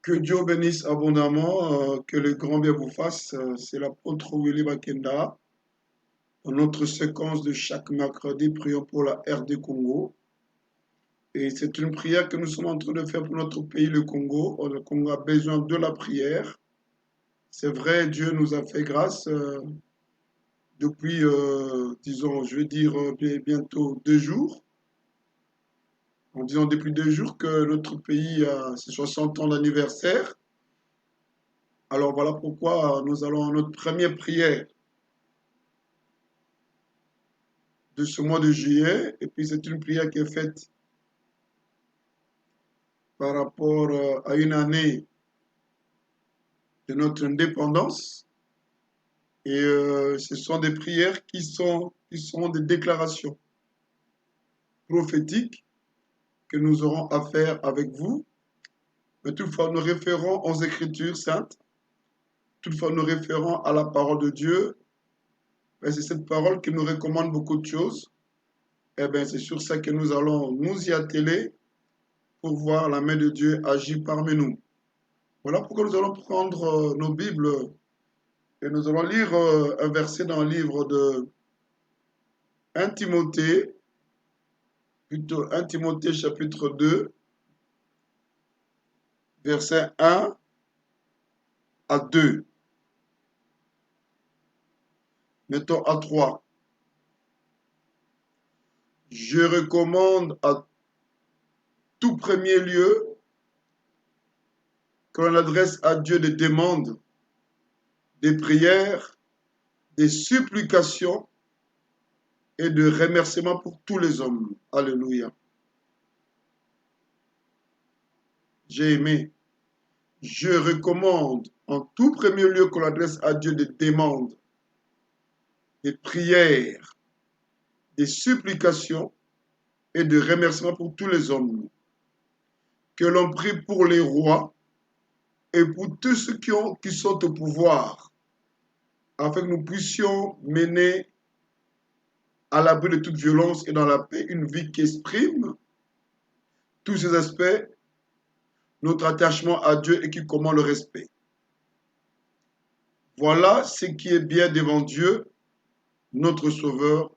Que Dieu bénisse abondamment, que le grand bien vous fasse. C'est l'apôtre Willy Bakenda. Dans notre séquence de chaque mercredi, prions pour la RD Congo. Et c'est une prière que nous sommes en train de faire pour notre pays, le Congo. Le Congo a besoin de la prière. C'est vrai, Dieu nous a fait grâce depuis, disons, je vais dire bientôt 2 jours. En disant depuis 2 jours que notre pays a ses 60 ans d'anniversaire. Alors voilà pourquoi nous allons à notre première prière de ce mois de juillet. Et puis c'est une prière qui est faite par rapport à une année de notre indépendance. Et ce sont des prières qui sont des déclarations prophétiques que nous aurons à faire avec vous. Mais toutefois, nous référons aux Écritures saintes. Toutefois, nous référons à la parole de Dieu. Et c'est cette parole qui nous recommande beaucoup de choses. Et bien, c'est sur ça que nous allons nous y atteler pour voir la main de Dieu agir parmi nous. Voilà pourquoi nous allons prendre nos Bibles et nous allons lire un verset dans le livre de 1 Timothée, plutôt 1 Timothée chapitre 2, verset 1 à 2, mettons à 3. Je recommande à tout premier lieu que l'on adresse à Dieu des demandes, des prières, des supplications et de remerciements pour tous les hommes. Alléluia. J'ai aimé. Je recommande en tout premier lieu qu'on adresse à Dieu des demandes, des prières, des supplications et de remerciements pour tous les hommes. Que l'on prie pour les rois et pour tous ceux qui sont au pouvoir, afin que nous puissions mener à l'abri de toute violence et dans la paix une vie qui exprime tous ces aspects, notre attachement à Dieu et qui commande le respect. Voilà ce qui est bien devant Dieu, notre Sauveur,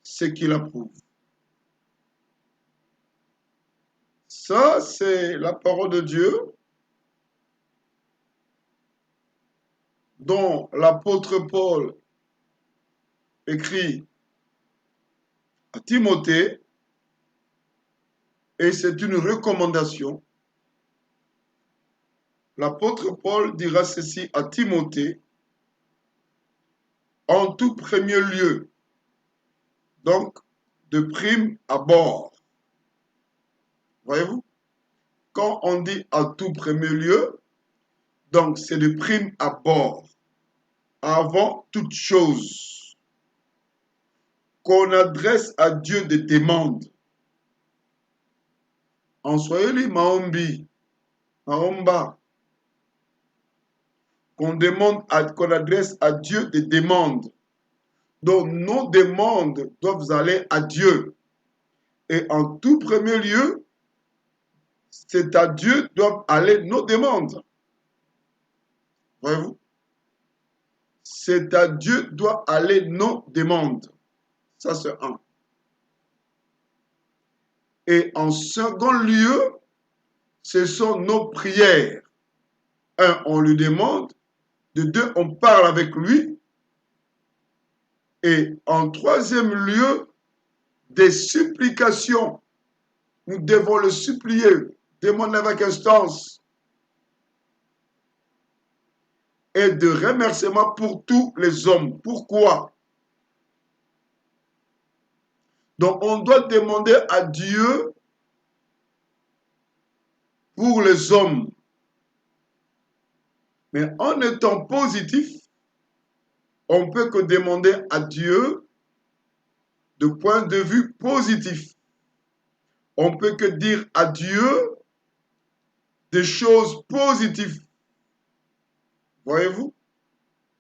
ce qu'il approuve. Ça, c'est la parole de Dieu dont l'apôtre Paul écrit à Timothée, et c'est une recommandation. L'apôtre Paul dira ceci à Timothée, en tout premier lieu, donc de prime abord. Voyez-vous? Quand on dit à tout premier lieu, donc c'est de prime abord, avant toute chose, qu'on adresse à Dieu des demandes. En Swahili, maombi, maomba, qu'on adresse à Dieu des demandes. Donc nos demandes doivent aller à Dieu. Et en tout premier lieu, c'est à Dieu doivent aller nos demandes. Voyez-vous? C'est à Dieu doivent aller nos demandes. Ça, c'est un. Et en second lieu, ce sont nos prières. Un, on lui demande. De deux, on parle avec lui. Et en troisième lieu, des supplications. Nous devons le supplier, demander avec instance. Et de remerciements pour tous les hommes. Pourquoi? Donc on doit demander à Dieu pour les hommes. Mais en étant positif, on ne peut que demander à Dieu de point de vue positif. On ne peut que dire à Dieu des choses positives. Voyez-vous?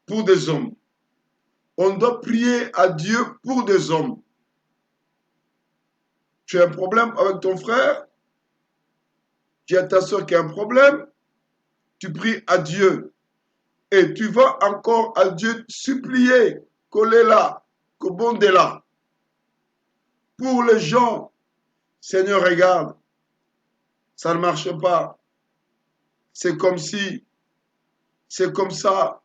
Pour des hommes. On doit prier à Dieu pour des hommes. Tu as un problème avec ton frère? Tu as ta soeur qui a un problème? tu pries à Dieu et tu vas encore à Dieu supplier, coller là, que là. Pour les gens, Seigneur, regarde, ça ne marche pas. C'est comme si, c'est comme ça.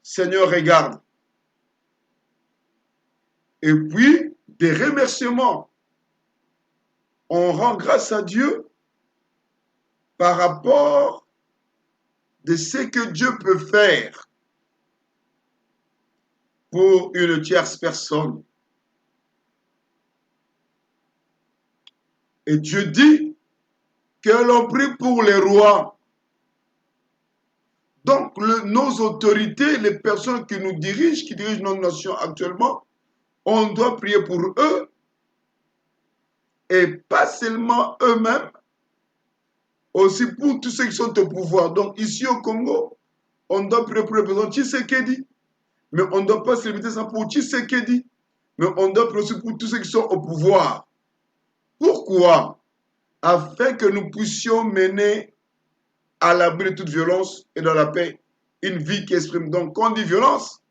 Seigneur, regarde. Et puis, des remerciements. On rend grâce à Dieu par rapport de ce que Dieu peut faire pour une tierce personne. Et Dieu dit que l'on prie pour les rois. Donc, nos autorités, les personnes qui nous dirigent, qui dirigent notre nation actuellement, on doit prier pour eux et pas seulement eux-mêmes, aussi pour tous ceux qui sont au pouvoir. Donc, ici au Congo, on doit prier pour le président Tshisekedi, mais on ne doit pas se limiter ça pour Tshisekedi, mais on doit prier aussi pour tous ceux qui sont au pouvoir. Pourquoi? Afin que nous puissions mener à l'abri de toute violence et dans la paix une vie qui exprime. Donc, quand on dit violence,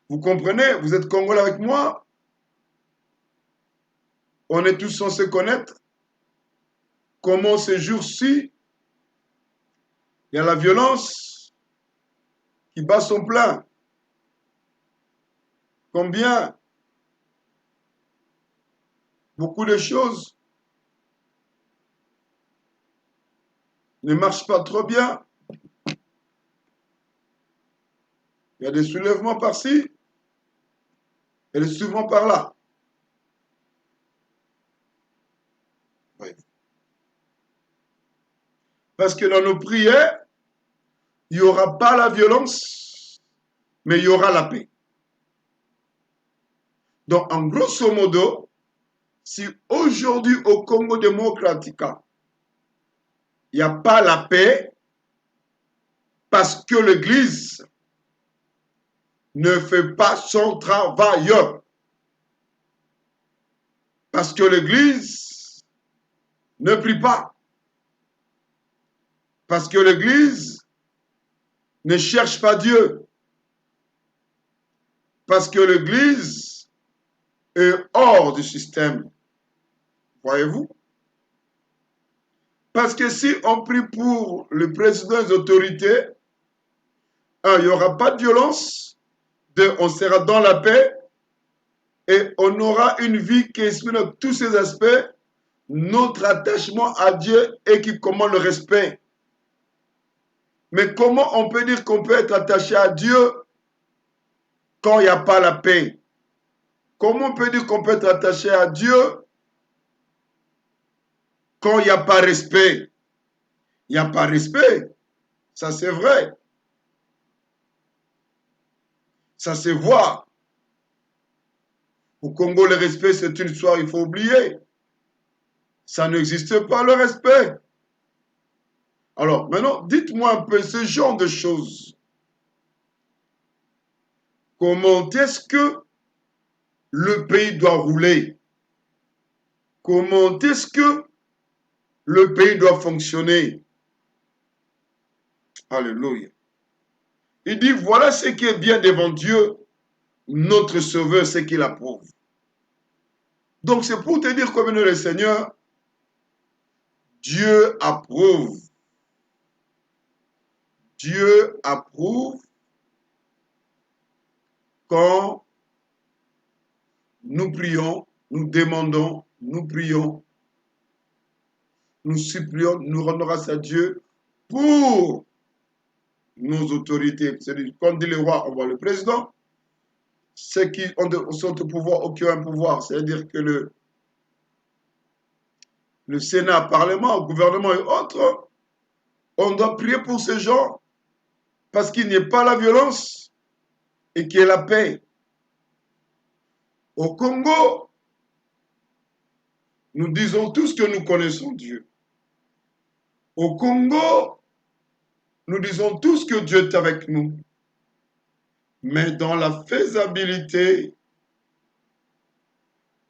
vous comprenez, vous êtes Congolais avec moi, on est tous censés connaître comment ces jours-ci, il y a la violence qui bat son plein. Combien beaucoup de choses ne marchent pas trop bien. Il y a des soulèvements par-ci et des soulèvements par-là. Oui. Parce que dans nos prières, il n'y aura pas la violence, mais il y aura la paix. Donc, en grosso modo, si aujourd'hui au Congo démocratique, il n'y a pas la paix, parce que l'Église ne fait pas son travail. Parce que l'Église ne prie pas. Parce que l'Église ne cherche pas Dieu. Parce que l'Église est hors du système. Voyez-vous? Parce que si on prie pour le président des autorités, un, il n'y aura pas de violence. Deux, on sera dans la paix. Et on aura une vie qui exprime tous ces aspects notre attachement à Dieu et qui commande le respect. Mais comment on peut dire qu'on peut être attaché à Dieu quand il n'y a pas la paix? Comment on peut dire qu'on peut être attaché à Dieu quand il n'y a pas respect? Il n'y a pas respect. Ça, c'est vrai. Ça se voit. Au Congo, le respect, c'est une histoire, il faut oublier. Ça n'existe pas, le respect. Alors, maintenant, dites-moi un peu ce genre de choses. Comment est-ce que le pays doit rouler? Comment est-ce que le pays doit fonctionner? Alléluia. Il dit, voilà ce qui est bien devant Dieu, notre Sauveur, ce qu'il approuve. Donc c'est pour te dire, comme le Seigneur, Dieu approuve. Dieu approuve quand nous prions, nous demandons, nous prions, nous supplions, nous rendons grâce à Dieu pour nos autorités. Quand dit le roi, on voit le président. Ceux qui sont au pouvoir ou qui ont un pouvoir, c'est-à-dire que le Sénat, le Parlement, le gouvernement et autres, on doit prier pour ces gens parce qu'il n'y ait pas la violence et qu'il y ait la paix. Au Congo, nous disons tous que nous connaissons Dieu. Au Congo, nous disons tous que Dieu est avec nous. Mais dans la faisabilité,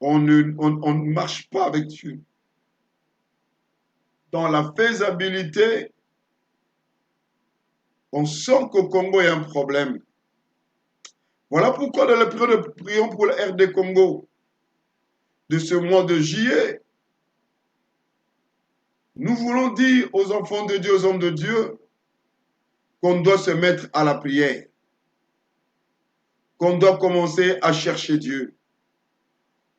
on ne marche pas avec Dieu. Dans la faisabilité, On sent qu'au Congo, il y a un problème. Voilà pourquoi dans la période de prions pour le RD Congo de ce mois de juillet, nous voulons dire aux enfants de Dieu, aux hommes de Dieu, qu'on doit se mettre à la prière, qu'on doit commencer à chercher Dieu,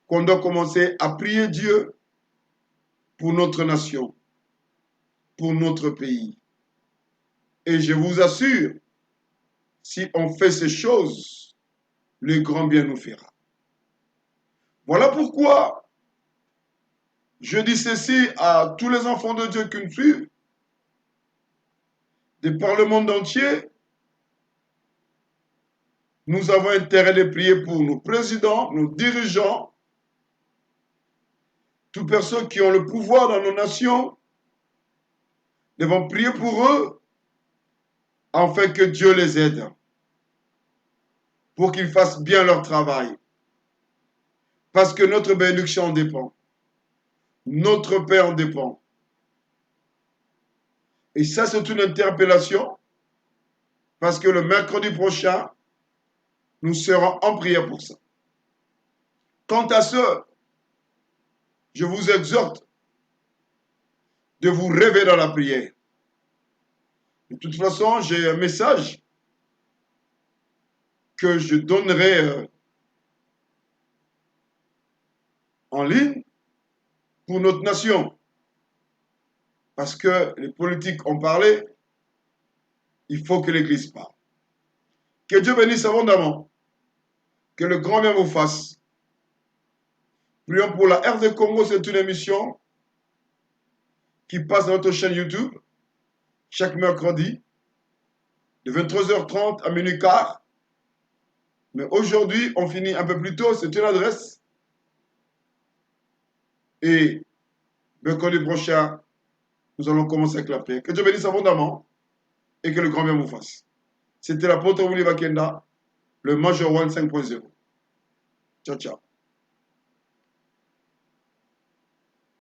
qu'on doit commencer à prier Dieu pour notre nation, pour notre pays. Et je vous assure, si on fait ces choses, le grand bien nous fera. Voilà pourquoi je dis ceci à tous les enfants de Dieu qui nous suivent, de par le monde entier. Nous avons intérêt de prier pour nos présidents, nos dirigeants, toutes personnes qui ont le pouvoir dans nos nations. Nous devons prier pour eux afin que Dieu les aide, pour qu'ils fassent bien leur travail. Parce que notre bénédiction en dépend. Notre paix en dépend. Et ça, c'est une interpellation, parce que le mercredi prochain, nous serons en prière pour ça. Quant à ce, je vous exhorte de vous réveiller dans la prière. De toute façon, j'ai un message que je donnerai en ligne pour notre nation. Parce que les politiques ont parlé, il faut que l'Église parle. Que Dieu bénisse abondamment. Que le grand bien vous fasse. Prions pour la RD Congo, c'est une émission qui passe dans notre chaîne YouTube chaque mercredi de 23h30 à minuit quart. Mais aujourd'hui, on finit un peu plus tôt, c'est une adresse. Et mercredi prochain, nous allons commencer avec la prière. Que Dieu bénisse abondamment et que le grand bien vous fasse. C'était l'apôtre Willy Bakenda, le Major One 5.0. Ciao, ciao.